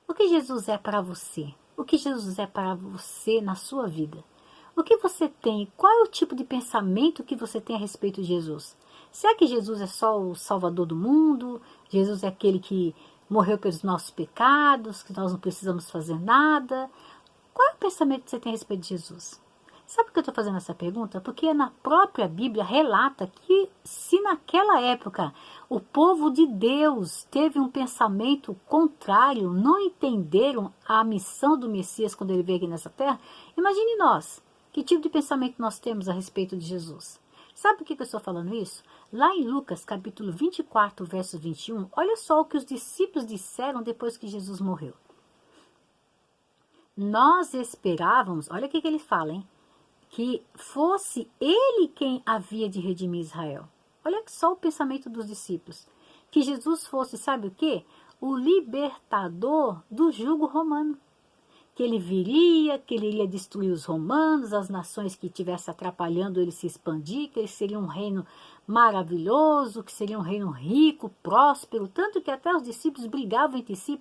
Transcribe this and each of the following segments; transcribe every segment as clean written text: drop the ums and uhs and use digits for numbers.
O que Jesus é para você? O que Jesus é para você na sua vida? O que você tem? Qual é o tipo de pensamento que você tem a respeito de Jesus? Será que Jesus é só o Salvador do mundo? Jesus é aquele que morreu pelos nossos pecados, que nós não precisamos fazer nada? Qual é o pensamento que você tem a respeito de Jesus? Sabe por que eu estou fazendo essa pergunta? Porque na própria Bíblia relata que se naquela época o povo de Deus teve um pensamento contrário, não entenderam a missão do Messias quando ele veio aqui nessa terra, imagine nós, que tipo de pensamento nós temos a respeito de Jesus. Sabe por que eu estou falando isso? Lá em Lucas, capítulo 24, verso 21, olha só o que os discípulos disseram depois que Jesus morreu. Nós esperávamos, olha o que ele fala, hein? Que fosse ele quem havia de redimir Israel. Olha só o pensamento dos discípulos. Que Jesus fosse, sabe o quê? O libertador do jugo romano. Que ele viria, que ele iria destruir os romanos, as nações que estivessem atrapalhando ele se expandir, que ele seria um reino maravilhoso, que seria um reino rico, próspero, tanto que até os discípulos brigavam entre si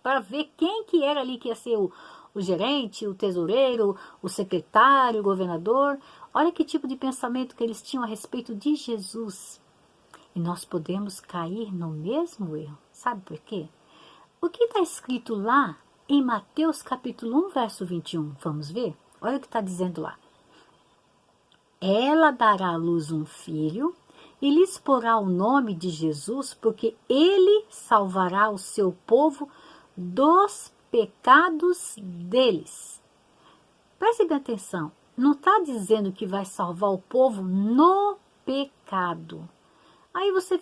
para ver quem que era ali que ia ser o gerente, o tesoureiro, o secretário, o governador. Olha que tipo de pensamento que eles tinham a respeito de Jesus. E nós podemos cair no mesmo erro. Sabe por quê? O que está escrito lá em Mateus capítulo 1, verso 21? Vamos ver? Olha o que está dizendo lá. Ela dará à luz um filho e lhes porá o nome de Jesus, porque ele salvará o seu povo dos pecados deles. Preste bem atenção, não está dizendo que vai salvar o povo no pecado. Aí você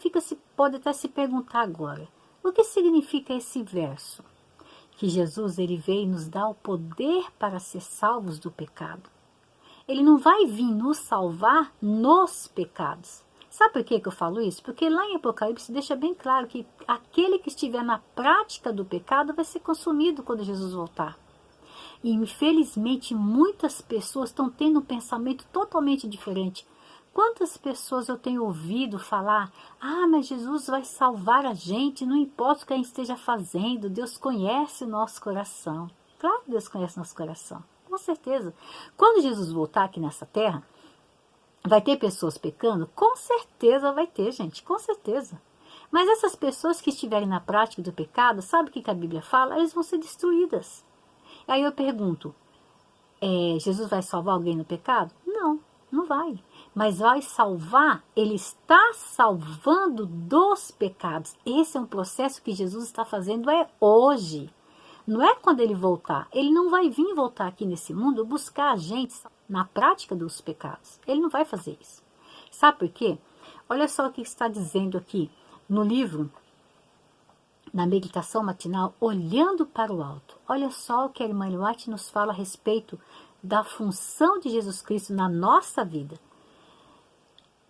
pode até se perguntar agora, o que significa esse verso? Que Jesus ele veio nos dar o poder para ser salvos do pecado. Ele não vai vir nos salvar nos pecados. Sabe por que eu falo isso? Porque lá em Apocalipse deixa bem claro que aquele que estiver na prática do pecado vai ser consumido quando Jesus voltar. E infelizmente muitas pessoas estão tendo um pensamento totalmente diferente. Quantas pessoas eu tenho ouvido falar, mas Jesus vai salvar a gente, não importa o que a gente esteja fazendo, Deus conhece o nosso coração. Claro que Deus conhece o nosso coração, com certeza. Quando Jesus voltar aqui nessa terra, vai ter pessoas pecando? Com certeza vai ter, gente, com certeza. Mas essas pessoas que estiverem na prática do pecado, sabe o que a Bíblia fala? Elas vão ser destruídas. Aí eu pergunto, Jesus vai salvar alguém no pecado? Não, não vai. Mas vai salvar, ele está salvando dos pecados. Esse é um processo que Jesus está fazendo hoje. Não é quando ele voltar. Ele não vai vir voltar aqui nesse mundo buscar a gente na prática dos pecados. Ele não vai fazer isso. Sabe por quê? Olha só o que está dizendo aqui no livro, na meditação matinal, Olhando para o Alto. Olha só o que a irmã White nos fala a respeito da função de Jesus Cristo na nossa vida.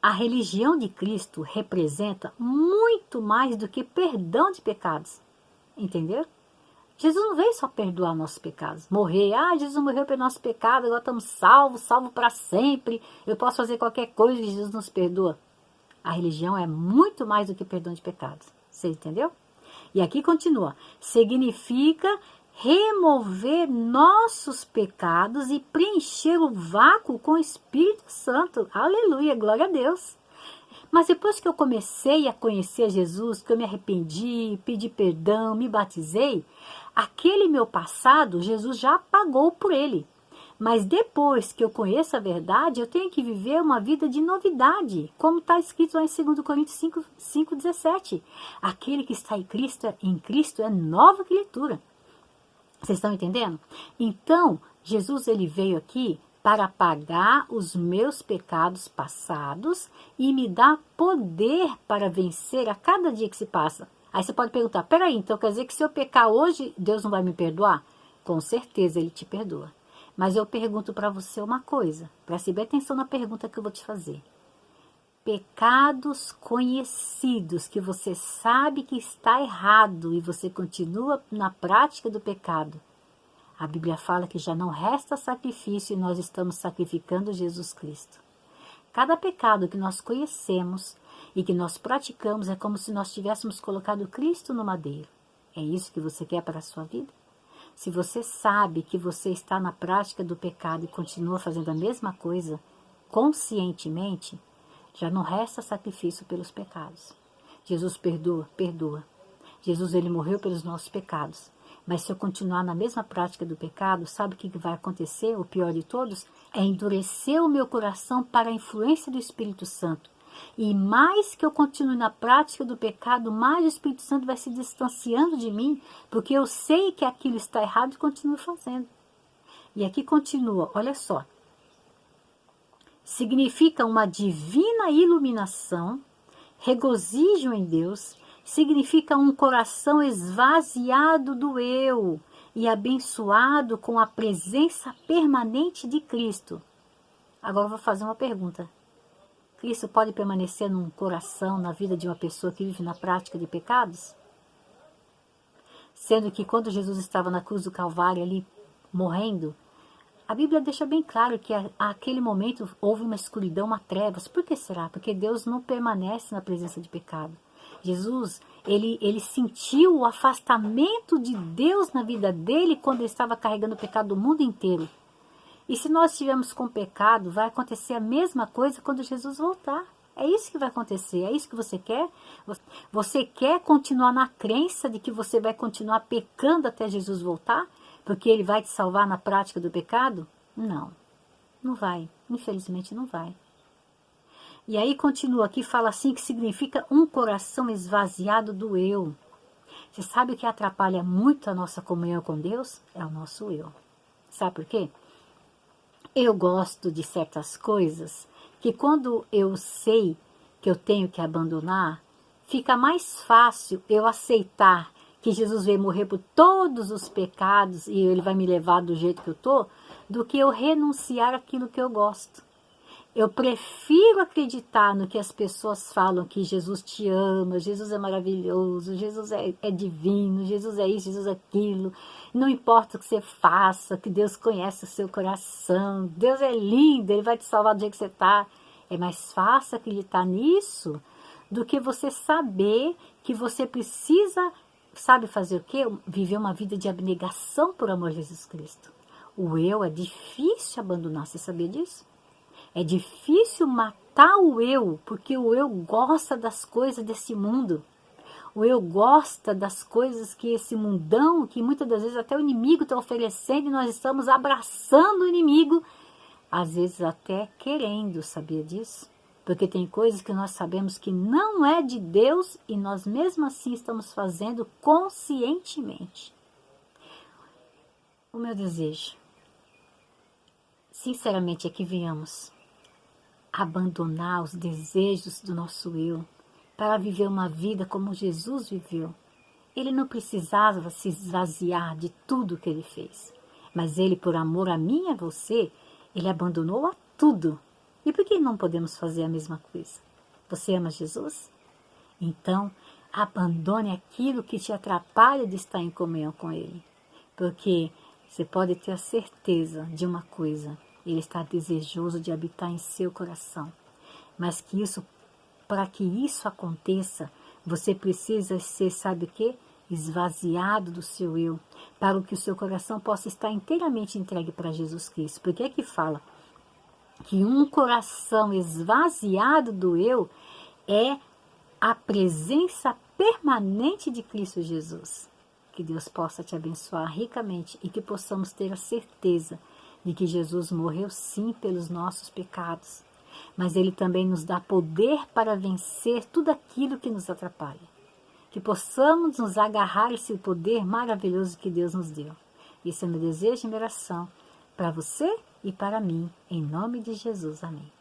A religião de Cristo representa muito mais do que perdão de pecados. Entendeu? Jesus não veio só perdoar nossos pecados. Morrer, Jesus morreu pelo nosso pecado, agora estamos salvos para sempre. Eu posso fazer qualquer coisa e Jesus nos perdoa. A religião é muito mais do que perdão de pecados. Você entendeu? E aqui continua. Significa remover nossos pecados e preencher o vácuo com o Espírito Santo. Aleluia, glória a Deus. Mas depois que eu comecei a conhecer Jesus, que eu me arrependi, pedi perdão, me batizei, aquele meu passado, Jesus já apagou por ele. Mas depois que eu conheço a verdade, eu tenho que viver uma vida de novidade, como está escrito lá em 2 Coríntios 5,17. Aquele que está em Cristo é nova criatura. Vocês estão entendendo? Então, Jesus ele veio aqui para apagar os meus pecados passados e me dar poder para vencer a cada dia que se passa. Aí você pode perguntar, peraí, então quer dizer que se eu pecar hoje, Deus não vai me perdoar? Com certeza ele te perdoa. Mas eu pergunto para você uma coisa, preste bem atenção na pergunta que eu vou te fazer. Pecados conhecidos que você sabe que está errado e você continua na prática do pecado. A Bíblia fala que já não resta sacrifício e nós estamos sacrificando Jesus Cristo. Cada pecado que nós conhecemos e que nós praticamos é como se nós tivéssemos colocado Cristo no madeiro. É isso que você quer para a sua vida? Se você sabe que você está na prática do pecado e continua fazendo a mesma coisa conscientemente, já não resta sacrifício pelos pecados. Jesus perdoa, perdoa. Jesus, ele morreu pelos nossos pecados. Mas se eu continuar na mesma prática do pecado, sabe o que vai acontecer? O pior de todos é endurecer o meu coração para a influência do Espírito Santo. E mais que eu continue na prática do pecado, mais o Espírito Santo vai se distanciando de mim, porque eu sei que aquilo está errado e continuo fazendo. E aqui continua, olha só. Significa uma divina iluminação, regozijo em Deus, significa um coração esvaziado do eu e abençoado com a presença permanente de Cristo. Agora eu vou fazer uma pergunta. Cristo pode permanecer num coração, na vida de uma pessoa que vive na prática de pecados? Sendo que quando Jesus estava na cruz do Calvário ali, morrendo, a Bíblia deixa bem claro que àquele momento houve uma escuridão, uma trevas. Por que será? Porque Deus não permanece na presença de pecado. Jesus, ele sentiu o afastamento de Deus na vida dele quando ele estava carregando o pecado do mundo inteiro. E se nós estivermos com pecado, vai acontecer a mesma coisa quando Jesus voltar. É isso que vai acontecer, é isso que você quer? Você quer continuar na crença de que você vai continuar pecando até Jesus voltar? Porque ele vai te salvar na prática do pecado? Não, não vai, infelizmente não vai. E aí continua aqui, fala assim que significa um coração esvaziado do eu. Você sabe o que atrapalha muito a nossa comunhão com Deus? É o nosso eu. Sabe por quê? Eu gosto de certas coisas que quando eu sei que eu tenho que abandonar, fica mais fácil eu aceitar que Jesus veio morrer por todos os pecados e ele vai me levar do jeito que eu estou, do que eu renunciar àquilo que eu gosto. Eu prefiro acreditar no que as pessoas falam, que Jesus te ama, Jesus é maravilhoso, Jesus é divino, Jesus é isso, Jesus é aquilo. Não importa o que você faça, que Deus conhece o seu coração. Deus é lindo, Ele vai te salvar do jeito que você está. É mais fácil acreditar nisso do que você saber que você precisa, sabe fazer o quê? Viver uma vida de abnegação por amor a Jesus Cristo. O eu é difícil abandonar, você sabia disso? É difícil matar o eu, porque o eu gosta das coisas desse mundo. O eu gosta das coisas que esse mundão, que muitas das vezes até o inimigo está oferecendo e nós estamos abraçando o inimigo, às vezes até querendo, sabia disso? Porque tem coisas que nós sabemos que não é de Deus e nós mesmo assim estamos fazendo conscientemente. O meu desejo, sinceramente, é que venhamos abandonar os desejos do nosso eu para viver uma vida como Jesus viveu. Ele não precisava se esvaziar de tudo que ele fez, mas ele, por amor a mim e a você, ele abandonou a tudo. E por que não podemos fazer a mesma coisa? Você ama Jesus? Então, abandone aquilo que te atrapalha de estar em comunhão com ele, porque você pode ter a certeza de uma coisa: ele está desejoso de habitar em seu coração. Mas que isso, para que isso aconteça, você precisa ser, sabe o quê? Esvaziado do seu eu, para que o seu coração possa estar inteiramente entregue para Jesus Cristo. Porque é que fala que um coração esvaziado do eu é a presença permanente de Cristo Jesus. Que Deus possa te abençoar ricamente e que possamos ter a certeza de que Jesus morreu sim pelos nossos pecados, mas Ele também nos dá poder para vencer tudo aquilo que nos atrapalha. Que possamos nos agarrar a esse poder maravilhoso que Deus nos deu. Esse é meu desejo e minha oração para você e para mim, em nome de Jesus. Amém.